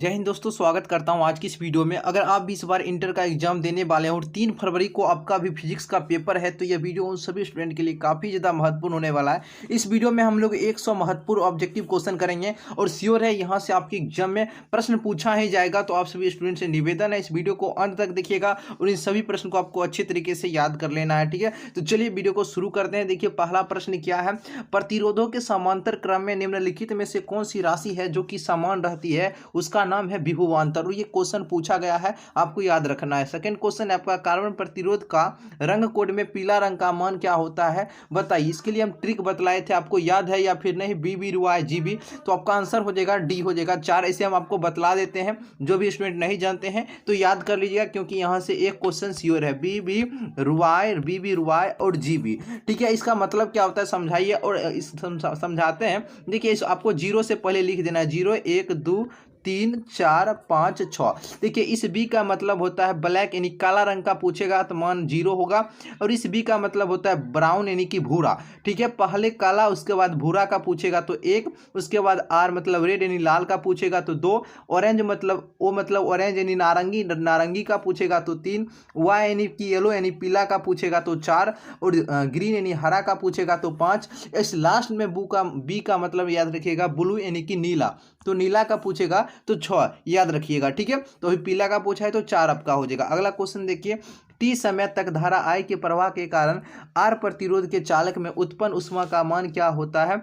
जय हिंद दोस्तों, स्वागत करता हूं आज की इस वीडियो में। अगर आप भी इस बार इंटर का एग्जाम देने वाले हैं और 3 फरवरी को आपका भी फिजिक्स का पेपर है तो यह वीडियो उन सभी स्टूडेंट के लिए काफ़ी ज़्यादा महत्वपूर्ण होने वाला है। इस वीडियो में हम लोग 100 महत्वपूर्ण ऑब्जेक्टिव क्वेश्चन करेंगे और श्योर है यहाँ से आपके एग्जाम में प्रश्न पूछा ही जाएगा। तो आप सभी स्टूडेंट से निवेदन है इस वीडियो को अंत तक देखिएगा और इन सभी प्रश्न को आपको अच्छे तरीके से याद कर लेना है, ठीक है। तो चलिए वीडियो को शुरू करते हैं। देखिए पहला प्रश्न क्या है, प्रतिरोधों के समांतर क्रम में निम्नलिखित में से कौन सी राशि है जो कि समान रहती है, उसका नाम है विभवांतर। और ये क्वेश्चन पूछा गया है, आपको याद रखना है। सेकंड क्वेश्चन है आपका, कार्बन प्रतिरोध का रंग कोड में पीला रंग का मान क्या होता है, बताइए। इसके लिए हम ट्रिक बतलाए थे, आपको याद है या फिर नहीं, बी बी रुआई जी बी। तो आपका आंसर हो जाएगा डी हो जाएगा। 4 ऐसे हम आपको बतला देते हैं, जो भी स्टूडेंट नहीं जानते हैं तो याद कर लीजिएगा, क्योंकि यहाँ से एक क्वेश्चन श्योर है, बी बी रुआई और जी बी, ठीक है। इसका मतलब क्या होता है समझाइए और समझाते हैं। देखिए आपको 0 से पहले लिख देना है, 0 1 2 3 4 5 6। देखिए इस बी का मतलब होता है ब्लैक, यानी काला रंग का पूछेगा तो मान 0 होगा। और इस बी का मतलब होता है ब्राउन, यानी कि भूरा, ठीक है। पहले काला उसके बाद भूरा का पूछेगा तो 1, उसके बाद आर मतलब रेड यानी लाल का पूछेगा तो 2, ऑरेंज मतलब ऑरेंज यानी नारंगी का पूछेगा तो 3, वाई यानी कि येलो यानी पीला का पूछेगा तो 4, और ग्रीन यानी हरा का पूछेगा तो 5। इस लास्ट में बी का मतलब याद रखिएगा ब्लू यानी कि नीला, तो नीला का पूछेगा तो 6 याद रखिएगा, ठीक है। तो अभी पीला का पूछा है तो 4 आपका हो जाएगा। अगला क्वेश्चन देखिए, टी समय तक धारा आई के प्रवाह के कारण आर प्रतिरोध के चालक में उत्पन्न ऊष्मा का मान क्या होता है,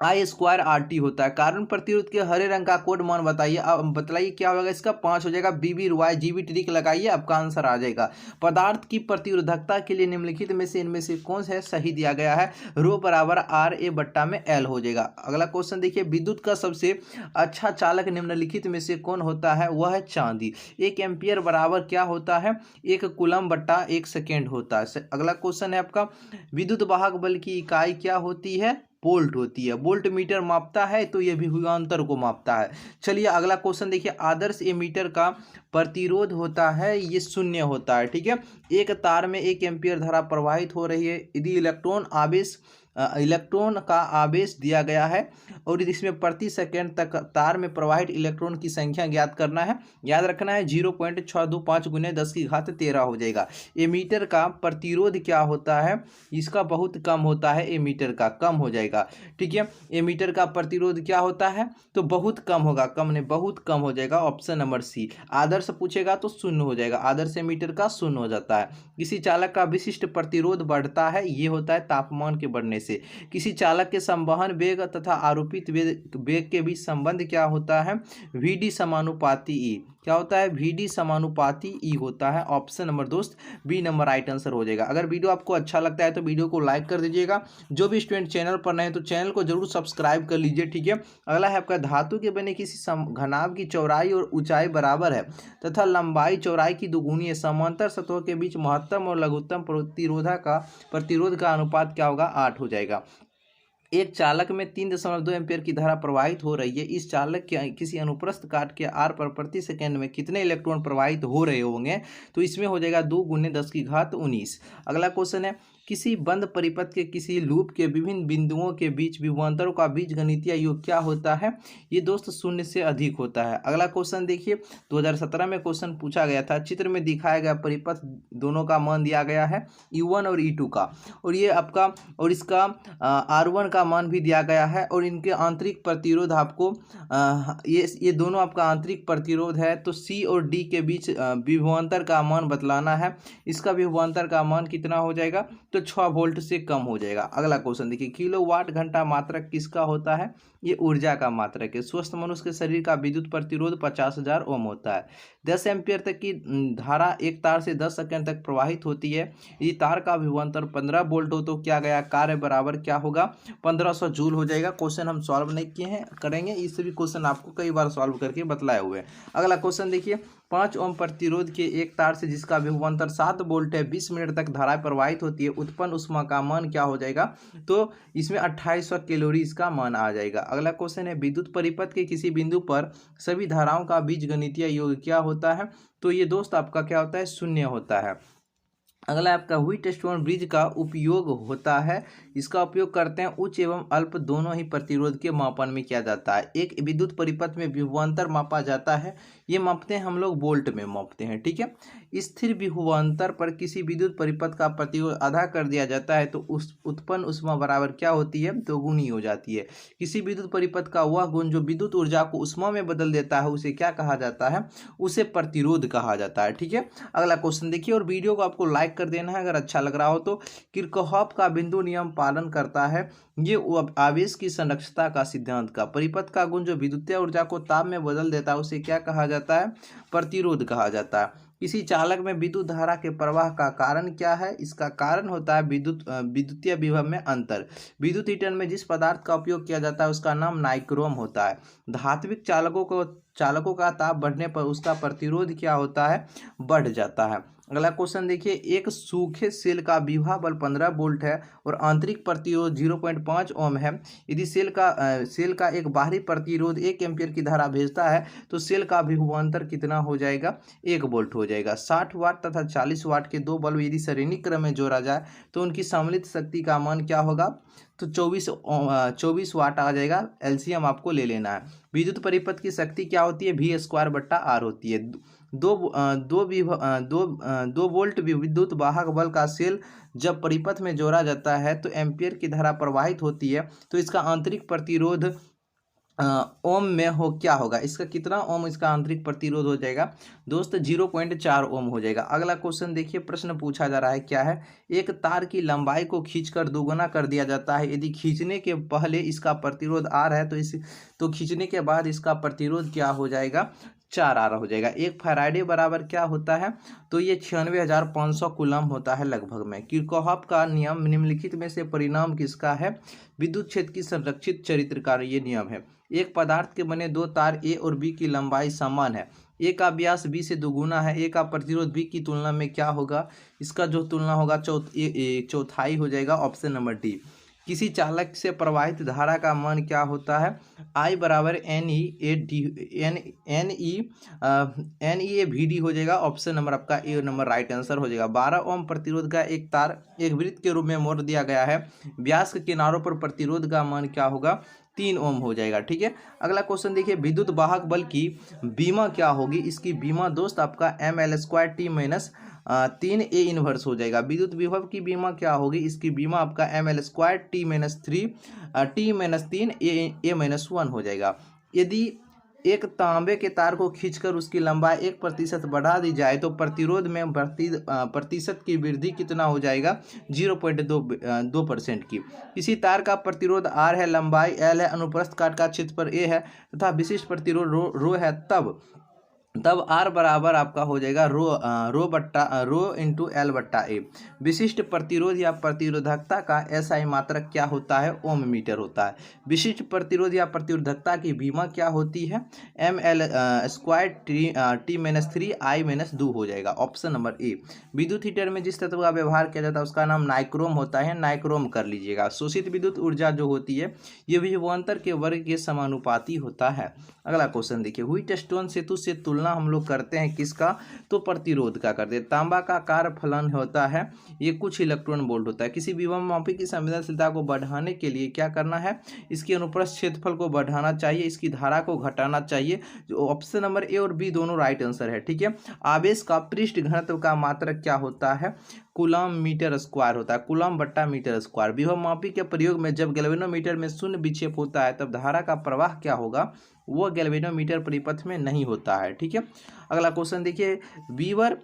आई स्क्वायर आर टी होता है। कार्बन प्रतिरोध के हरे रंग का कोड मान बताइए। अब बतलाइए क्या होगा, इसका 5 हो जाएगा। बी बी रुआई जी बी ट्रिक लगाइए, आपका आंसर आ जाएगा। पदार्थ की प्रतिरोधकता के लिए निम्नलिखित में से इनमें से कौन सा है सही दिया गया है, रो बराबर आर ए बट्टा में एल हो जाएगा। अगला क्वेश्चन देखिए, विद्युत का सबसे अच्छा चालक निम्नलिखित में से कौन होता है, वह है चांदी। 1 एम्पियर बराबर क्या होता है, 1 कूलम बट्टा 1 सेकेंड होता है। अगला क्वेश्चन है आपका, विद्युत वाहक बल की इकाई क्या होती है, वोल्ट होती है। वोल्ट मीटर मापता है तो ये विभवांतर को मापता है। चलिए अगला क्वेश्चन देखिए, आदर्श एमीटर का प्रतिरोध होता है ये 0 होता है, ठीक है। एक तार में 1 एम्पियर धारा प्रवाहित हो रही है। यदि इलेक्ट्रॉन का आवेश दिया गया है और इसमें प्रति सेकंड तक तार में प्रवाहित इलेक्ट्रॉन की संख्या ज्ञात करना है। याद रखना है 0.625 × 10⁻13 हो जाएगा। एमीटर का प्रतिरोध क्या होता है, इसका बहुत कम होता है, एमीटर का कम हो जाएगा, ठीक है। एमीटर का प्रतिरोध क्या होता है तो बहुत कम होगा, कम नहीं बहुत कम हो जाएगा, ऑप्शन नंबर सी। आदर्श पूछेगा तो 0 हो जाएगा, आदर्श एमीटर का 0 हो जाता है। किसी चालक का विशिष्ट प्रतिरोध बढ़ता है, ये होता है तापमान के बढ़ने से। किसी चालक के संवहन वेग तथा आरोपित वेग के बीच संबंध क्या होता है, वीडी समानुपाती ई। क्या होता है, वीडी समानुपाती ई होता है। ऑप्शन नंबर दोस्त बी नंबर राइट आंसर हो जाएगा। अगर वीडियो आपको अच्छा लगता है तो वीडियो को लाइक कर दीजिएगा। जो भी स्टूडेंट चैनल पर नए हैं तो चैनल को जरूर सब्सक्राइब कर लीजिए, ठीक है। अगला है आपका, धातु के बने किसी घनाभ की चौड़ाई और ऊंचाई बराबर है तथा लंबाई चौड़ाई की दुगुनी है। समांतर सतहों के बीच महत्तम और लघुत्तम प्रतिरोध का अनुपात क्या होगा, 8 हो जाएगा। एक चालक में 3.2 एम्पीयर की धारा प्रवाहित हो रही है। इस चालक के किसी अनुप्रस्थ काट के आर पर प्रति सेकंड में कितने इलेक्ट्रॉन प्रवाहित हो रहे होंगे, तो इसमें हो जाएगा 2 × 10⁻19। अगला क्वेश्चन है, किसी बंद परिपथ के किसी लूप के विभिन्न बिंदुओं के बीच विभवांतरों का बीजगणितीय योग क्या होता है, ये दोस्त 0 से अधिक होता है। अगला क्वेश्चन देखिए, 2017 में क्वेश्चन पूछा गया था। चित्र में दिखाया गया परिपथ दोनों का मान दिया गया है, U1 और E2 का, और ये आपका और इसका R1 का मान भी दिया गया है, और इनके आंतरिक प्रतिरोध आपको ये दोनों आपका आंतरिक प्रतिरोध है। तो C और D के बीच विभवांतर का मान बतलाना है। इसका विभवांतर का मान कितना हो जाएगा, तो 6 वोल्ट से कम हो जाएगा। अगला क्वेश्चन देखिए, किलोवाट घंटा मात्रक किसका होता है, ये ऊर्जा का मात्रक है। स्वस्थ मनुष्य के शरीर का विद्युत प्रतिरोध 50,000 ओम होता है। 10 एम्पियर तक की धारा एक तार से 10 सेकंड तक प्रवाहित होती है। यदि तार का विभवांतर 15 वोल्ट हो तो क्या गया, कार्य बराबर क्या होगा, 1500 जूल हो जाएगा। क्वेश्चन हम सॉल्व नहीं किए हैं, करेंगे। इस भी क्वेश्चन आपको कई बार सॉल्व करके बतलाए हुए हैं। अगला क्वेश्चन देखिए, 5 ओम प्रतिरोध के एक तार से जिसका विभवांतर 7 वोल्ट है, 20 मिनट तक धारा प्रवाहित होती है, उत्पन्न ऊष्मा का मान क्या हो जाएगा, तो इसमें 2800 कैलोरी इसका मान आ जाएगा। अगला क्वेश्चन है, विद्युत परिपथ के किसी बिंदु पर सभी धाराओं का बीजगणितीय योग क्या होता है, तो ये दोस्त आपका क्या होता है, 0 होता है। अगला आपका व्हीट स्टोन ब्रिज का उपयोग होता है। इसका उपयोग करते हैं उच्च एवं अल्प दोनों ही प्रतिरोध के मापन में किया जाता है। एक विद्युत परिपथ में विभवांतर मापा जाता है, ये मापते हैं हम लोग वोल्ट में मापते हैं, ठीक है। स्थिर विभवांतर पर किसी विद्युत परिपथ का प्रतिरोध आधा कर दिया जाता है तो उस उत्पन्न ऊष्मा बराबर क्या होती है, दोगुनी हो जाती है। किसी विद्युत परिपथ का वह गुण जो विद्युत ऊर्जा को ऊष्मा में बदल देता है उसे क्या कहा जाता है, उसे प्रतिरोध कहा जाता है, ठीक है। अगला क्वेश्चन देखिए, और वीडियो को आपको लाइक कर देना है अगर अच्छा लग रहा हो तो। किरचॉफ का बिंदु नियम पालन करता है, ये आवेश की संरक्षता का सिद्धांत का। परिपथ का गुण जो विद्युतीय ऊर्जा को ताप में बदल देता है उसे क्या कहा जाता है, प्रतिरोध कहा जाता है। किसी चालक में विद्युत धारा के प्रवाह का कारण क्या है, इसका कारण होता है विद्युतीय विभव में अंतर। विद्युत हीटर में जिस पदार्थ का उपयोग किया जाता है उसका नाम नाइक्रोम होता है। धात्विक चालकों का ताप बढ़ने पर उसका प्रतिरोध क्या होता है, बढ़ जाता है। अगला क्वेश्चन देखिए, एक सूखे सेल का विभव बल 15 वोल्ट है और आंतरिक प्रतिरोध 0.5 ओम है। यदि सेल का एक बाहरी प्रतिरोध 1 एम्पीयर की धारा भेजता है तो सेल का विभवांतर कितना हो जाएगा, 1 वोल्ट हो जाएगा। 60 वाट तथा 40 वाट के दो बल्ब यदि श्रेणी क्रम में जोड़ा जाए तो उनकी सम्मिलित शक्ति का मान क्या होगा, तो 24 वाट आ जाएगा। एलसीएम आपको ले लेना है। विद्युत परिपथ की शक्ति क्या होती है, V²/R होती है। दो वोल्ट विद्युत वाहक बल का सेल जब परिपथ में जोड़ा जाता है तो एम्पियर की धारा प्रवाहित होती है, तो इसका आंतरिक प्रतिरोध ओम में हो क्या होगा, इसका कितना ओम इसका आंतरिक प्रतिरोध हो जाएगा दोस्त, 0.4 ओम हो जाएगा। अगला क्वेश्चन देखिए, प्रश्न पूछा जा रहा है क्या है, एक तार की लंबाई को खींचकर दोगुना कर दिया जाता है। यदि खींचने के पहले इसका प्रतिरोध R है तो खींचने के बाद इसका प्रतिरोध क्या हो जाएगा, 4R हो जाएगा। एक फैराडे बराबर क्या होता है, तो ये 96,500 कूलम होता है लगभग में। किरचॉफ का नियम निम्नलिखित में से परिणाम किसका है, विद्युत क्षेत्र की संरक्षित चरित्र का ये नियम है। एक पदार्थ के बने दो तार ए और बी की लंबाई समान है। ए का व्यास बी से दोगुना है। ए का प्रतिरोध बी की तुलना में क्या होगा, इसका जो तुलना होगा चौथाई हो जाएगा, ऑप्शन नंबर डी। किसी चालक से प्रवाहित धारा का मान क्या होता है, I बराबर NE/VD हो जाएगा। ऑप्शन नंबर आपका ए नंबर राइट आंसर हो जाएगा। 12 ओम प्रतिरोध का एक तार एक वृत्त के रूप में मोड़ दिया गया है। व्यास के किनारों पर प्रतिरोध का मान क्या होगा, 3 ओम हो जाएगा, ठीक है। अगला क्वेश्चन देखिए, विद्युत वाहक बल की बीमा क्या होगी, इसकी बीमा दोस्त आपका ML²T-3 A इनवर्स हो जाएगा। विद्युत विभव की बीमा क्या होगी, इसकी बीमा आपका ML²T-3 A-1 हो जाएगा। यदि एक तांबे के तार को खींचकर उसकी लंबाई 1% बढ़ा दी जाए तो प्रतिरोध में प्रतिशत की वृद्धि कितना हो जाएगा, 0.2% की। किसी तार का प्रतिरोध R है, लंबाई L है, अनुप्रस्थ काट का क्षेत्रफल A है तथा विशिष्ट प्रतिरोध रो है, तब R बराबर आपका हो जाएगा रो इंटू L/A। विशिष्ट प्रतिरोध या प्रतिरोधकता का SI मात्रक क्या होता है, ओम मीटर होता है। विशिष्ट प्रतिरोध या प्रतिरोधकता की बीमा क्या होती है, ML²T-3 हो जाएगा, ऑप्शन नंबर ए। विद्युत हीटर में जिस तत्व का व्यवहार किया जाता है उसका नाम नाइक्रोम होता है, नाइक्रोम कर लीजिएगा। शोषित विद्युत ऊर्जा जो होती है ये विभवांतर के वर्ग के समानुपाती होता है। अगला क्वेश्चन देखिए, व्हीट स्टोन सेतु से तुलना हम लोग करते हैं किसका, तो प्रतिरोध का करते हैं। तांबा का कार्य फलन होता है, ये कुछ इलेक्ट्रॉन वोल्ट होता है। किसी विभव मापी की संवेदनशीलता को बढ़ाने के लिए क्या करना है, इसकी अनुप्रस्थ क्षेत्रफल को बढ़ाना चाहिए, इसकी धारा को घटाना चाहिए। जो ऑप्शन नंबर ए और बी दोनों राइट आंसर है, ठीक है। आवेश का पृष्ठ घनत्व का मात्रक क्या होता है, कूलम मीटर स्क्वायर होता है, कूलम/मीटर²। विभव मापी के प्रयोग में जब गैल्वेनोमीटर में शून्य विक्षेप होता है तब धारा का प्रवाह क्या होगा, वो गैल्वेनोमीटर परिपथ में नहीं होता है, ठीक है। अगला क्वेश्चन देखिए, वीवर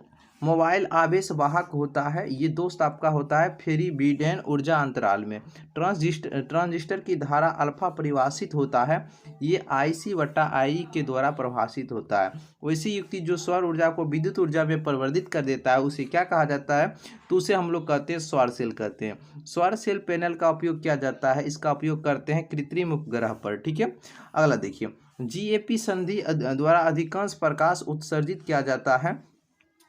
मोबाइल आवेश वाहक होता है, ये दोस्त आपका होता है फेरी-बीडेन ऊर्जा अंतराल में। ट्रांजिस्टर की धारा अल्फा परिभाषित होता है, ये IC/I के द्वारा परिभाषित होता है। वैसी युक्ति जो सौर ऊर्जा को विद्युत ऊर्जा में परिवर्तित कर देता है उसे क्या कहा जाता है, तो उसे हम लोग कहते हैं सौर सेल कहते हैं। सौर सेल पैनल का उपयोग किया जाता है, इसका उपयोग करते हैं कृत्रिम उपग्रह पर, ठीक है। अगला देखिए, GAP संधि द्वारा अधिकांश प्रकाश उत्सर्जित किया जाता है,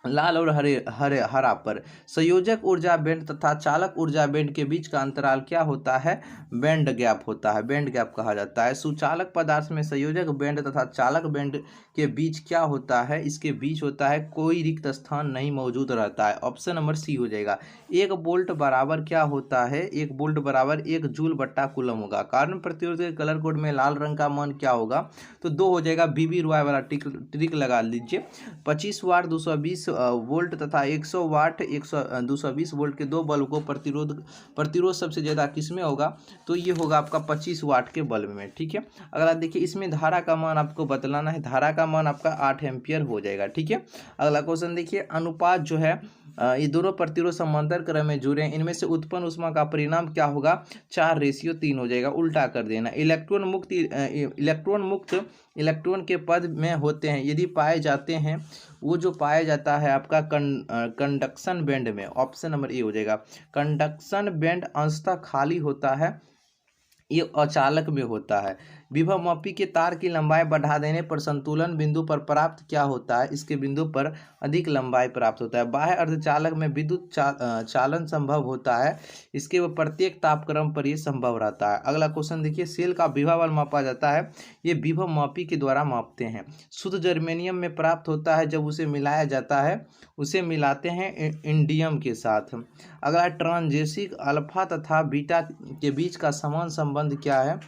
लाल और हरे हरे हरा पर। संयोजक ऊर्जा बैंड तथा चालक ऊर्जा बैंड के बीच का अंतराल क्या होता है? बैंड गैप होता है, बैंड गैप कहा जाता है। सुचालक पदार्थ में संयोजक बैंड तथा चालक बैंड के बीच क्या होता है? इसके बीच होता है कोई रिक्त स्थान नहीं मौजूद रहता है। ऑप्शन नंबर सी हो जाएगा। 1 वोल्ट बराबर क्या होता है? 1 वोल्ट बराबर 1 जूल बट्टा कूलम होगा। कारण प्रतिरोध के कलर कोड में लाल रंग का मान क्या होगा? तो 2 हो जाएगा। बीबी रॉय वाला ट्रिक लगा लीजिए। 25 वाट 220 वोल्ट तथा 100 वाट 220 वोल्ट के दो बल्ब को प्रतिरोध सबसे ज़्यादा किस में होगा? तो ये होगा आपका 25 वाट के बल्ब में। ठीक है। अगला देखिए, इसमें धारा का मान आपको बतलाना है। धारा का मान आपका 8 एम्पियर हो जाएगा। ठीक है। अगला क्वेश्चन देखिए, अनुपात जो है ये दोनों प्रतिरोध समांतर क्रम में जुड़े हैं, इनमें से उत्पन्न ऊष्मा का परिणाम क्या होगा? 4:3 हो जाएगा। उल्टा कर देना। इलेक्ट्रॉन मुक्त इलेक्ट्रॉन के पद में होते हैं यदि पाए जाते हैं, वो जो पाया जाता है आपका कंडक्शन बैंड में। ऑप्शन नंबर ए हो जाएगा। कंडक्शन बैंड अंशतः खाली होता है, ये अचालक में होता है। विभवमापी के तार की लंबाई बढ़ा देने पर संतुलन बिंदु पर प्राप्त क्या होता है? इसके बिंदु पर अधिक लंबाई प्राप्त होता है। बाह्य अर्धचालक में विद्युत चालन संभव होता है, इसके वो प्रत्येक तापक्रम पर यह संभव रहता है। अगला क्वेश्चन देखिए, सेल का विभव बल मापा जाता है, ये विभवमापी के द्वारा मापते हैं। शुद्ध जर्मेनियम में प्राप्त होता है जब उसे मिलाया जाता है, उसे मिलाते हैं इंडियम के साथ। अगला, ट्रांजेसिक अल्फा तथा बीटा के बीच का समान संबंध क्या है?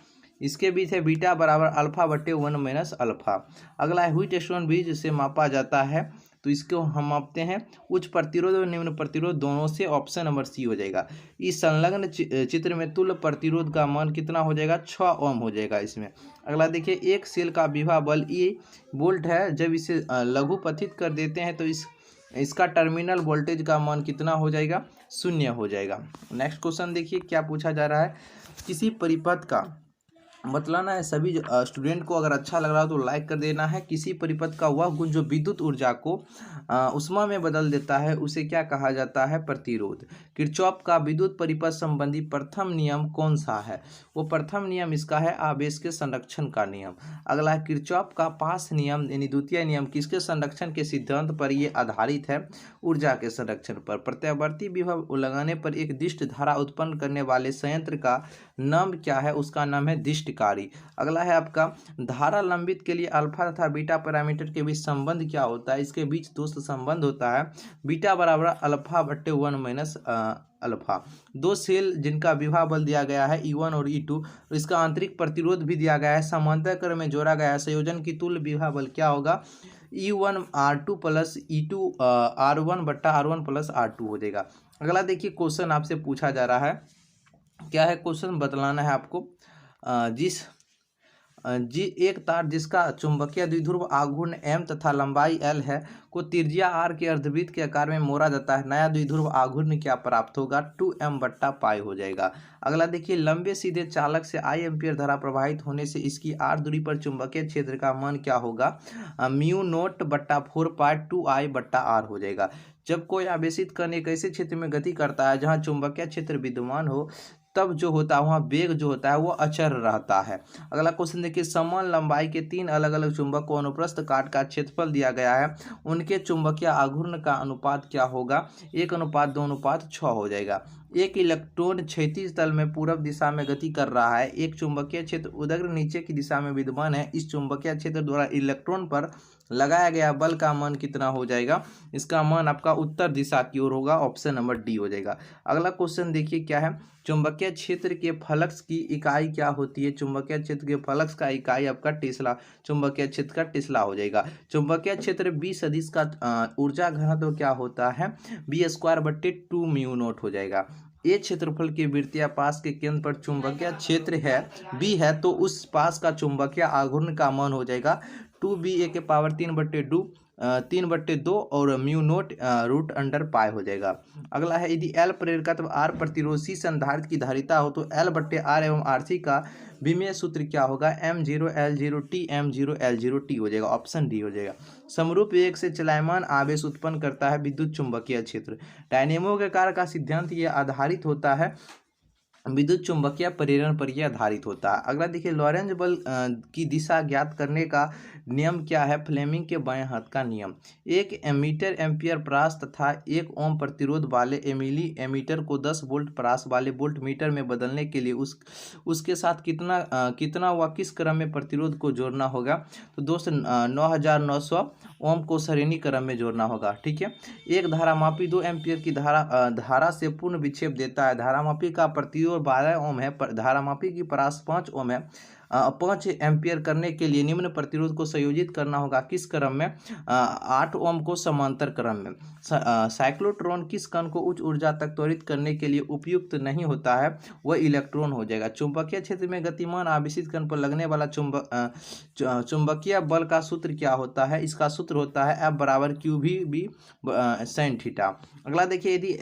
इसके बीच है बीटा बराबर अल्फा बटे 1 माइनस अल्फा। अगला है व्हीटस्टोन ब्रिज से मापा जाता है, तो इसको हम मापते हैं उच्च प्रतिरोध और निम्न प्रतिरोध दोनों से। ऑप्शन नंबर सी हो जाएगा। इस संलग्न चित्र में तुल्य प्रतिरोध का मान कितना हो जाएगा? 6 ओम हो जाएगा इसमें। अगला देखिए, एक सेल का विभव बल E वोल्ट है, जब इसे लघुपथित कर देते हैं तो इसका टर्मिनल वोल्टेज का मान कितना हो जाएगा? 0 हो जाएगा। नेक्स्ट क्वेश्चन देखिए, क्या पूछा जा रहा है? किसी परिपथ का बतलाना है। सभी स्टूडेंट को अगर अच्छा लग रहा हो तो लाइक कर देना है। किसी परिपथ का वह गुण जो विद्युत ऊर्जा को उष्मा में बदल देता है, उसे क्या कहा जाता है? प्रतिरोध। किरचॉफ का विद्युत परिपथ संबंधी प्रथम नियम कौन सा है? वो प्रथम नियम इसका है आवेश के संरक्षण का नियम। अगला है, किरचॉफ का पास नियम यानी द्वितीय नियम किसके संरक्षण के सिद्धांत पर ये आधारित है? ऊर्जा के संरक्षण पर। प्रत्यावर्ती विभव लगाने पर एक दिष्ट धारा उत्पन्न करने वाले संयंत्र का नाम क्या है? उसका नाम है दिष्टकारी। अगला है आपका, धारा लंबित के लिए अल्फा तथा बीटा पैरामीटर के बीच संबंध क्या होता है? इसके बीच दोस्त संबंध होता है बीटा बराबर अल्फा बट्टे 1 माइनस अल्फा। दो सेल जिनका विभव बल दिया गया है E1 और E2, और इसका आंतरिक प्रतिरोध भी दिया गया है, समांतर क्रम में जोड़ा गया है, संयोजन की तुल्य विभव बल क्या होगा? E1 R2 plus E2 R1 बट्टा R1 प्लस R2 हो जाएगा। अगला देखिए, क्वेश्चन आपसे पूछा जा रहा है, क्या है क्वेश्चन बतलाना है आपको। एक तार जिसका चुंबकीय द्विध्रुव आघूर्ण M तथा लंबाई L है को त्रिज्या R के अर्धवृत्त के आकार में मोड़ा जाता है, नया द्विध्रुव आघूर्ण क्या प्राप्त होगा? 2M बट्टा पाई हो जाएगा। अगला देखिए, लंबे सीधे चालक से I एम्पियर धारा प्रवाहित होने से इसकी R दूरी पर चुंबकीय क्षेत्र का मान क्या होगा? म्यू नोट बट्टा 4 पाई 2I बट्टा R हो जाएगा। जब कोई आवेशित कण एक ऐसे क्षेत्र में गति करता है जहां चुंबकीय क्षेत्र विद्यमान हो, तब जो होता है वहाँ वेग जो होता है वो अचर रहता है। अगला क्वेश्चन देखिए, समान लंबाई के 3 अलग अलग चुंबक को अनुप्रस्थ काट का क्षेत्रफल दिया गया है, उनके चुंबकीय आघूर्ण का अनुपात क्या होगा? 1:2:6 हो जाएगा। एक इलेक्ट्रॉन क्षैतिज तल में पूर्व दिशा में गति कर रहा है, एक चुंबकीय क्षेत्र उदग्र नीचे की दिशा में विद्यमान है, इस चुंबकीय क्षेत्र द्वारा इलेक्ट्रॉन पर लगाया गया बल का मान कितना हो जाएगा? इसका मान आपका उत्तर दिशा की ओर होगा। ऑप्शन नंबर डी हो जाएगा। अगला क्वेश्चन देखिए, क्या है? चुंबकीय क्षेत्र के फ्लक्स की इकाई क्या होती है? चुंबकीय क्षेत्र के फ्लक्स का इकाई आपका टेस्ला, चुंबकीय क्षेत्र का टेस्ला हो जाएगा। चुंबकीय क्षेत्र B सदिश का ऊर्जा घनत्व क्या होता है? B² बट्टे 2 म्यू नोट हो जाएगा। ए क्षेत्रफल के वृत्तीय पास के केंद्र पर चुंबकीय क्षेत्र है B है, तो उस पास का चुंबकीय आघूर्ण का मान हो जाएगा 2BA⁴ 3/2 और म्यू नोट रूट अंडर पाई हो जाएगा। अगला है, यदि L प्रेरकत्व R प्रतिरोध C संधारित्र की धारिता हो तो L बट्टे R एवं RC का विमेय सूत्र क्या होगा? M0L0T M0L0T हो जाएगा। ऑप्शन डी हो जाएगा। समरूप वेग से चलायमान आवेश उत्पन्न करता है विद्युत चुंबकीय क्षेत्र। डायनेमो के कार्य का सिद्धांत ये आधारित होता है विद्युत चुंबकीय प्रेरण पर यह आधारित होता है। अगला देखिए, लॉरेंज बल की दिशा ज्ञात करने का नियम क्या है? फ्लेमिंग के बाएं हाथ का नियम। एक मीटर एम्पियर परास तथा 1 ओम प्रतिरोध वाले एमिली एमीटर को 10 वोल्ट परास वाले वोल्ट मीटर में बदलने के लिए उसके साथ कितना व किस क्रम में प्रतिरोध को जोड़ना होगा? तो दोस्त 9900 ओम को श्रेणी क्रम में जोड़ना होगा। ठीक है। एक धारामापी 2 एम्पियर की धारा से पूर्ण विक्षेप देता है। धारामापी का प्रतिरोध 12 ओम है। धारामापी की परास 5 ओम है। 5 एम्पियर करने के लिए निम्न प्रतिरोध को संयोजित करना होगा। किस क्रम में? 8 ओम को समांतर क्रम में। साइक्लोट्रॉन किस कण को उच्च ऊर्जा तक त्वरित करने के लिए उपयुक्त नहीं होता है? वह इलेक्ट्रॉन हो जाएगा। चुंबकीय क्षेत्र में गतिमान आवेशित कण पर लगने वाला चुंबकीय बल का सूत्र क्या होता है? इसका सूत्र होता है F बराबर QV sin थीटा। अगला देखिए, यदि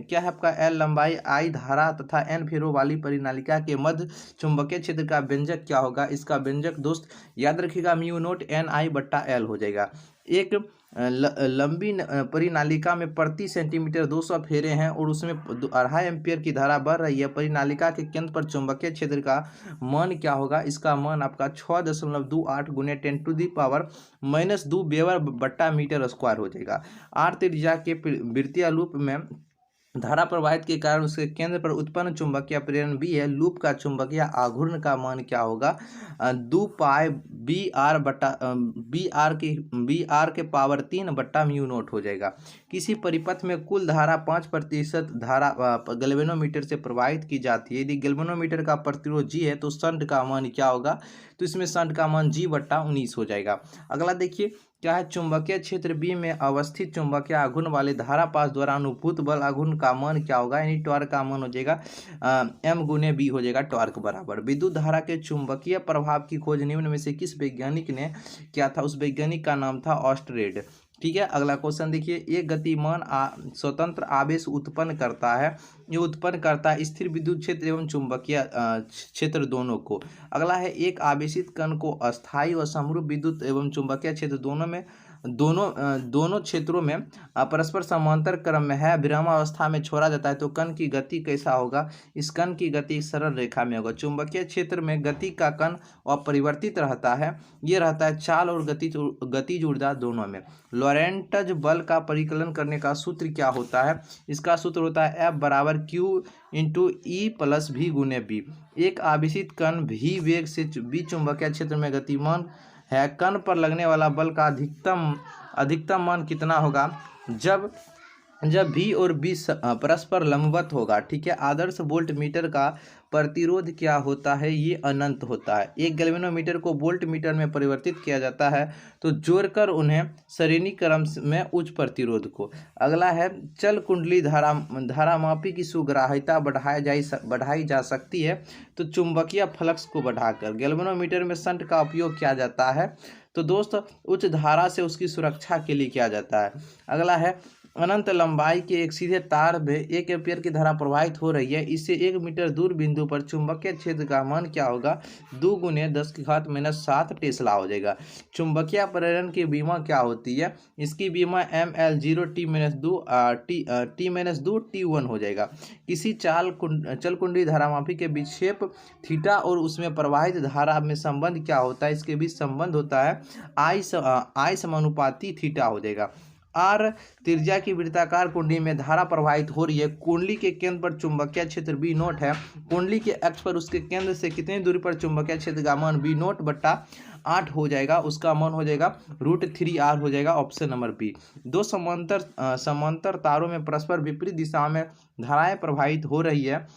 क्या है आपका L लंबाई, I धारा तथा N फेरों वाली परिनालिका के मध्य चुंबकीय क्षेत्र का व्यंजक क्या होगा? इसका व्यंजक दोस्त याद रखिएगा म्यू नोट NI/L हो जाएगा। एक लंबी परिनालिका में प्रति सेंटीमीटर 200 फेरे हैं और उसमें 2.5 एम्पियर की धारा बह रही है। परिनालिका के केंद्र पर चुंबकीय क्षेत्र का मान क्या होगा? इसका मान आपका 6.28 गुने 10⁻⁻2 वेबर/मीटर² हो जाएगा। R त्रिज्या के वृत्तीय लूप में धारा प्रवाहित के कारण उसके केंद्र पर उत्पन्न चुंबकीय प्रेरण B है। लूप का चुंबकीय आघूर्ण का मान क्या होगा? 2 पाई BR के पावर 3/म्यू नोट हो जाएगा। किसी परिपथ में कुल धारा 5% धारा गैल्वेनोमीटर से प्रवाहित की जाती है। यदि गैल्वेनोमीटर का प्रतिरोध G है तो शंट का मान क्या होगा? तो इसमें शंट का मान G/19 हो जाएगा। अगला देखिए, क्या है? चुंबकीय क्षेत्र B में अवस्थित चुंबकीय आघूर्ण वाले धारा पास द्वारा अनुभूत बल आघूर्ण का मान क्या होगा? यानी टॉर्क का मान हो जाएगा M गुने B हो जाएगा टॉर्क बराबर। विद्युत धारा के चुंबकीय प्रभाव की खोज निम्न में से किस वैज्ञानिक ने किया था? उस वैज्ञानिक का नाम था ऑस्टरेड। ठीक है। अगला क्वेश्चन देखिए, एक गतिमान स्वतंत्र आवेश उत्पन्न करता है। ये उत्पन्न करता है स्थिर विद्युत क्षेत्र एवं चुंबकीय क्षेत्र दोनों को। अगला है, एक आवेशित कण को अस्थायी व समरूप विद्युत एवं चुंबकीय क्षेत्र दोनों क्षेत्रों में परस्पर समांतर क्रम में है, विरामावस्था में छोड़ा जाता है तो कण की गति कैसा होगा? इस कण की गति सरल रेखा में होगा। चुंबकीय क्षेत्र में गति का कण अपरिवर्तित रहता है। ये रहता है चाल और गतिज ऊर्जा दोनों में। लॉरेंट्ज बल का परिकलन करने का सूत्र क्या होता है? इसका सूत्र होता है F बराबर Q × E+V गुने B। एक आवेशित कण V वेग से B चुंबकीय क्षेत्र में गतिमान है। कण पर लगने वाला बल का अधिकतम मान कितना होगा? जब V और B परस्पर लंबवत होगा। ठीक है। आदर्श वोल्ट मीटर का प्रतिरोध क्या होता है? ये अनंत होता है। एक गैल्वेनोमीटर को वोल्ट मीटर में परिवर्तित किया जाता है तो जोड़कर उन्हें श्रेणी क्रम में उच्च प्रतिरोध को। अगला है, चल कुंडली धारामापी की सुग्राह्यता बढ़ाई जा सकती है तो चुंबकीय फ्लक्स को बढ़ाकर। गैल्वेनोमीटर में शंट का उपयोग किया जाता है तो दोस्त उच्च धारा से उसकी सुरक्षा के लिए किया जाता है। अगला है, अनंत लंबाई के एक सीधे तार में 1 एम्पियर की धारा प्रवाहित हो रही है। इससे 1 मीटर दूर बिंदु पर चुंबकीय क्षेत्र का मान क्या होगा? 2 गुने 10⁻⁷ टेस्ला हो जाएगा। चुंबकीय प्रेरण की विमा क्या होती है? इसकी विमा ML0 T-2 T1 हो जाएगा। किसी चल कुंडली धारामापी के विक्षेप थीटा और उसमें प्रवाहित धारा में संबंध क्या होता है? इसके बीच संबंध होता है I समानुपाती थीटा हो जाएगा। R त्रिज्या की वृत्ताकार कुंडली में धारा प्रवाहित हो रही है। कुंडली के केंद्र पर चुंबकीय क्षेत्र B नोट है। कुंडली के अक्ष पर उसके केंद्र से कितनी दूरी पर चुंबकीय क्षेत्र का मान B नोट/8 हो जाएगा? उसका मान हो जाएगा √3R हो जाएगा। Option number B। दो समांतर तारों में परस्पर विपरीत दिशा में धाराएं प्रवाहित हो रही है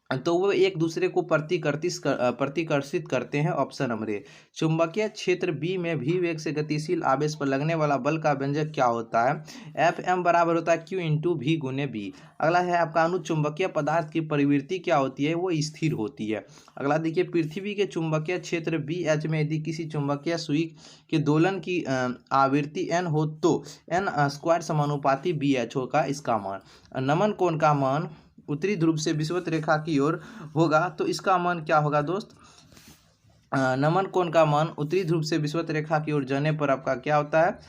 तो वो एक दूसरे को प्रतिकर्षित करते हैं। Option number A. चुंबकीय क्षेत्र बी में भी वेग से गतिशील आवेश पर लगने वाला बल का व्यंजक क्या होता है? Fm बराबर होता है Q × V गुने B। अगला है आपका अनुचुंबकीय पदार्थ की प्रवृत्ति क्या होती है? वो स्थिर होती है। अगला देखिए, पृथ्वी के चुंबकीय क्षेत्र BH में यदि किसी चुंबकीय सुई के दोलन की आवृत्ति n हो तो n² समानुपाती BH होगा इसका मान। नमन कोण का मान उत्तरी ध्रुव से विषुवत रेखा की ओर होगा तो इसका मान क्या होगा दोस्त? नमन कोण का मान उत्तरी ध्रुव से विषुवत रेखा की ओर जाने पर आपका क्या होता है?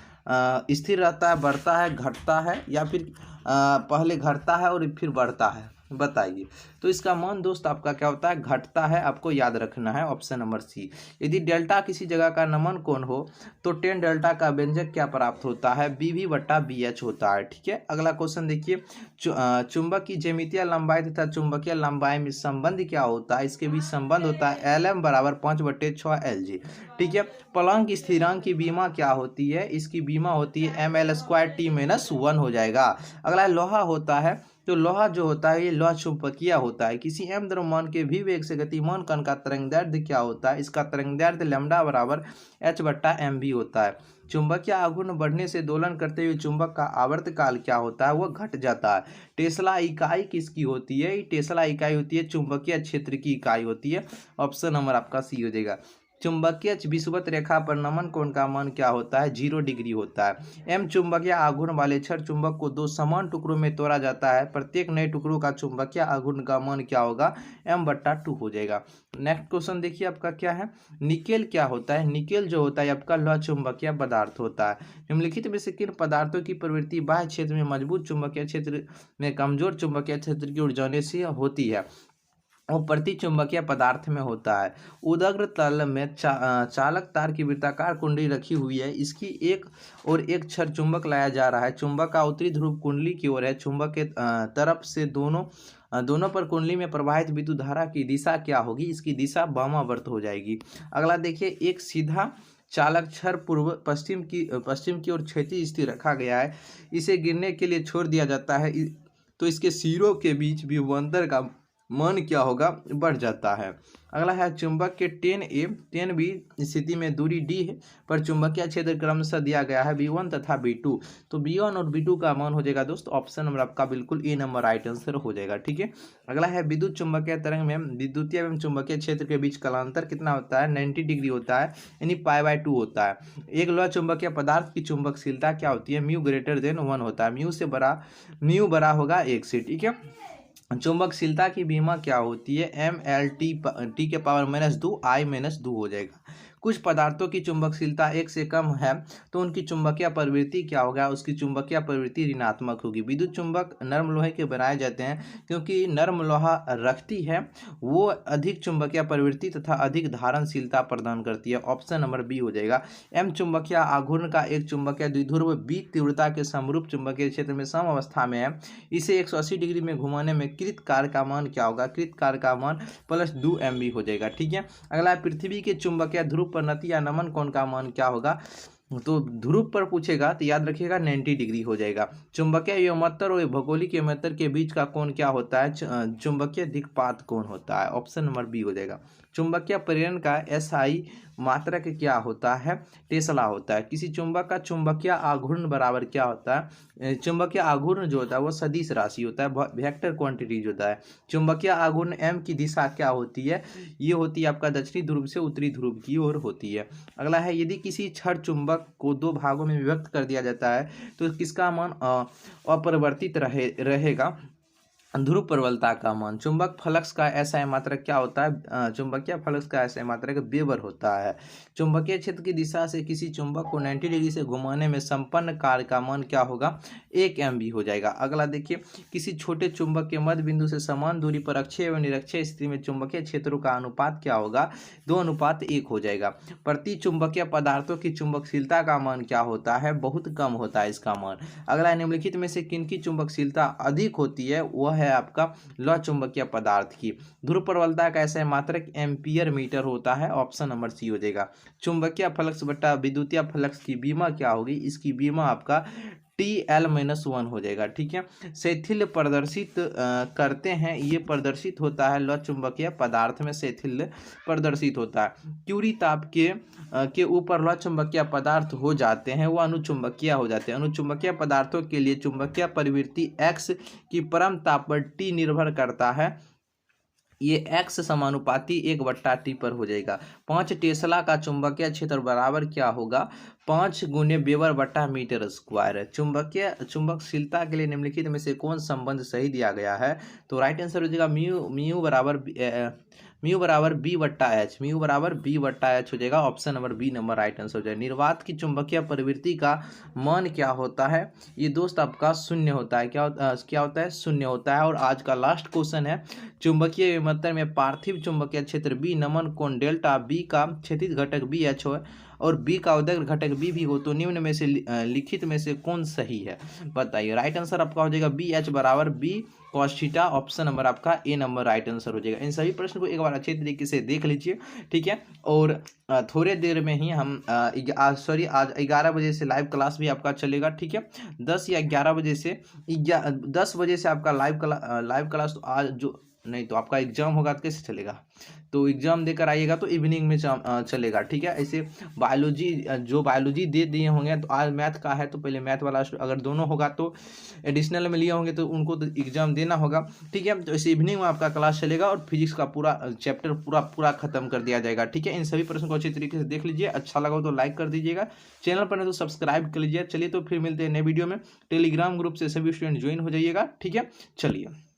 स्थिर रहता है, बढ़ता है, घटता है या फिर पहले घटता है और फिर बढ़ता है? बताइए। तो इसका मान दोस्त आपका क्या होता है, घटता है, आपको याद रखना है ऑप्शन नंबर सी। यदि डेल्टा किसी जगह का नमन कोण हो तो टेन डेल्टा का व्यंजक क्या प्राप्त होता है, BV बट्टा BH होता है। ठीक है, अगला क्वेश्चन देखिए, चुंबक की ज्यामितीय लंबाई तथा चुंबकीय लंबाई में संबंध क्या होता है, इसके बीच संबंध होता है LM बराबर 5/6 LG। ठीक है, प्लांक स्थिरांक की बीमा क्या होती है, इसकी बीमा होती है ML²T-1 हो जाएगा। अगला लोहा होता है, तो लोहा जो होता है ये लोहा चुंबकीय होता है। किसी m द्रव्यमान के v वेग से गतिमान कण का तरंगदैर्ध्य क्या होता है, इसका तरंगदैर्ध्य लैम्ब्डा बराबर h/mv होता है। चुंबकीय आघूर्ण बढ़ने से दोलन करते हुए चुंबक का आवर्तकाल क्या होता है, वह घट जाता है। टेस्ला इकाई किसकी होती है, ये टेस्ला इकाई होती है चुंबकीय क्षेत्र की इकाई होती है। ऑप्शन नंबर आपका सी हो जाएगा। चुंबकीय विषुवत रेखा पर नमन कोण का मान क्या होता है, 0 डिग्री होता है। M चुंबकीय आघूर्ण वाले छड़ चुंबक को दो समान टुकड़ों में तोड़ा जाता है, प्रत्येक नए टुकड़ों का चुंबकीय आघूर्ण का मान क्या होगा, M/2 हो जाएगा। नेक्स्ट क्वेश्चन देखिए आपका क्या है, निकेल क्या होता है। निकेल जो होता है आपका लोह चुंबकीय पदार्थ होता है। निम्नलिखित में से किन पदार्थों की प्रवृत्ति बाह्य क्षेत्र में मजबूत चुंबकीय क्षेत्र में कमजोर चुंबकीय क्षेत्र की ओर जाने से होती है, वो प्रति चुंबकीय पदार्थ में होता है। उदग्र तल में चालक तार की वृत्ताकार कुंडली रखी हुई है, इसकी एक और एक छड़ चुंबक लाया जा रहा है। चुंबक का उत्तरी ध्रुव कुंडली की ओर है, चुंबक के तरफ से दोनों पर कुंडली में प्रवाहित विद्युत धारा की दिशा क्या होगी, इसकी दिशा वामावर्त हो जाएगी। अगला देखिए, एक सीधा चालक छड़ पूर्व पश्चिम की ओर क्षैतिज स्थिर रखा गया है, इसे गिरने के लिए छोड़ दिया जाता है, तो इसके सिरों के बीच विभवांतर का मान क्या होगा, बढ़ जाता है। अगला है, चुंबक के 10A 10B स्थिति में दूरी d है, पर चुंबकीय क्षेत्र क्रमशः दिया गया है V1 तथा V2, तो V1 और V2 का मान हो जाएगा दोस्त ऑप्शन नंबर आपका बिल्कुल ए नंबर राइट आंसर हो जाएगा। ठीक है, अगला है, विद्युत चुंबकीय तरंग में विद्युतीय एवं चुंबकीय क्षेत्र के बीच कालांतर कितना होता है, 90 डिग्री होता है, यानी π/2 होता है। एक लोहा चुंबकीय पदार्थ की चुंबकशीलता क्या होती है, μ greater than 1 होता है, म्यू बड़ा होगा 1 से। ठीक है, चुंबकशीलता की बीमा क्या होती है, ML/T⁻2 I-2 हो जाएगा। कुछ पदार्थों की चुंबकशीलता 1 से कम है तो उनकी चुंबकीय प्रवृत्ति क्या होगा, उसकी चुंबकीय प्रवृत्ति ऋणात्मक होगी। विद्युत चुंबक नर्म लोहे के बनाए जाते हैं, क्योंकि नर्म लोहा रखती है, वो अधिक चुंबकीय प्रवृत्ति तथा अधिक धारणशीलता प्रदान करती है। ऑप्शन नंबर बी हो जाएगा। M चुंबकीय आघूर्ण का एक चुंबकीय द्विध्रुव B तीव्रता के समरूप चुंबकीय क्षेत्र में सम अवस्था में है, इसे 180 डिग्री में घुमाने में कृत कार्य का मान क्या होगा, कृत कार्य का मान +2 MV हो जाएगा। ठीक है, अगला पृथ्वी के चुंबकीय ध्रुव पर नति या नमन कोण का मान क्या होगा, तो ध्रुव पर पूछेगा तो याद रखिएगा 90 डिग्री हो जाएगा। चुंबकीय योमत्तर और भौगोलिक योमत्तर के बीच का कोण क्या होता है, चुंबकीय दिक्पात कोण होता है। ऑप्शन नंबर बी हो जाएगा। चुंबकीय प्रेरण का SI मात्रक क्या होता है, टेस्ला होता है। किसी चुंबक का चुंबकीय आघूर्ण बराबर क्या होता है, चुंबकीय आघूर्ण जो होता है वो सदिश राशि होता है, वेक्टर क्वांटिटीज होता है। चुंबकीय आघूर्ण M की दिशा क्या होती है, ये होती है आपका दक्षिणी ध्रुव से उत्तरी ध्रुव की ओर होती है। अगला है, यदि किसी छड़ चुंबक को दो भागों में विभक्त कर दिया जाता है तो किसका मान अपरिवर्तित रहेगा, ध्रुव प्रबलता का मान। चुंबक फ्लक्स का SI मात्रक क्या होता है, चुंबकीय फ्लक्स का SI मात्रक वेबर होता है। चुंबकीय क्षेत्र की दिशा से किसी चुंबक को 90 डिग्री से घुमाने में संपन्न कार्य का मान क्या होगा, 1 MV हो जाएगा। अगला देखिए, किसी छोटे चुंबक के मध्य बिंदु से समान दूरी पर अक्षय एवं निरक्षय स्थिति में चुंबकीय क्षेत्रों का अनुपात क्या होगा, 2:1 हो जाएगा। प्रति चुंबकीय पदार्थों की चुंबकशीलता का मान क्या होता है, बहुत कम होता है इसका मान। अगला, निम्नलिखित में से किनकी चुंबकशीलता अधिक होती है, वह है आपका लोह चुंबकीय पदार्थ की। ध्रुव प्रबलता का SI मात्रक एम्पियर मीटर होता है। ऑप्शन नंबर सी हो जाएगा। चुंबकीय फ्लक्स बटा विद्युतीय फ्लक्स की बीमा क्या होगी, इसकी बीमा आपका TL-1 हो जाएगा। ठीक है, शैथिल्य प्रदर्शित करते हैं, ये प्रदर्शित होता है लोह चुंबकीय पदार्थ में, शैथिल्य प्रदर्शित होता है। क्यूरी ताप के ऊपर लोह चुंबकीय पदार्थ हो जाते हैं, वो अनुचुंबकीय हो जाते हैं। अनुचुंबकीय पदार्थों के लिए चुंबकीय प्रवृत्ति X की परम ताप पर T निर्भर करता है, ये X समानुपाती 1/T पर हो जाएगा। 5 टेस्ला का चुंबकीय क्षेत्र बराबर क्या होगा, 5 गुने वेबर बटा मीटर स्क्वायर। चुंबकशीलता के लिए निम्नलिखित में से कौन संबंध सही दिया गया है, तो राइट आंसर हो जाएगा म्यू बराबर म्यू बराबर बी बट्टा एच, म्यू बराबर बी बट्टा एच हो जाएगा। Option number B number right answer हो जाएगा। निर्वात की चुंबकीय प्रवृत्ति का मान क्या होता है? ये दोस्त आपका शून्य होता है। क्या होता है? शून्य होता है। और आज का लास्ट क्वेश्चन है, चुंबकीय विभवांतर में पार्थिव चुंबकीय क्षेत्र बी नमन कोण डेल्टा, बी का क्षैतिज घटक बी एच हो और बी का उदय घटक बी भी हो तो निम्न में से लिखित में से कौन सही है? बताइए। राइट आंसर आपका हो जाएगा बी एच बराबर B cos theta. Option number आपका ए नंबर राइट आंसर हो जाएगा। इन सभी प्रश्न को एक बार अच्छे तरीके से देख लीजिए, ठीक है। और थोड़े देर में ही हम आज 11 बजे से लाइव क्लास भी आपका चलेगा, ठीक है। 10 या 11 बजे से 10 बजे से आपका लाइव क्लास। तो आज जो नहीं तो आपका एग्जाम होगा तो कैसे चलेगा? तो एग्जाम देकर आइएगा तो इवनिंग में चलेगा, ठीक है। ऐसे बायोलॉजी दे दिए होंगे तो आज मैथ का है तो पहले मैथ वाला, अगर दोनों होगा तो एडिशनल में लिए होंगे तो उनको तो एग्जाम देना होगा, ठीक है। तो ऐसे इवनिंग में आपका क्लास चलेगा और फिजिक्स का पूरा चैप्टर पूरा खत्म कर दिया जाएगा, ठीक है। इन सभी प्रश्नों को अच्छी तरीके से देख लीजिए। अच्छा लगा तो लाइक कर दीजिएगा, चैनल पर नहीं तो सब्सक्राइब कर लीजिए। चलिए तो फिर मिलते हैं नए वीडियो में। टेलीग्राम ग्रुप से सभी स्टूडेंट ज्वाइन हो जाइएगा, ठीक है। चलिए।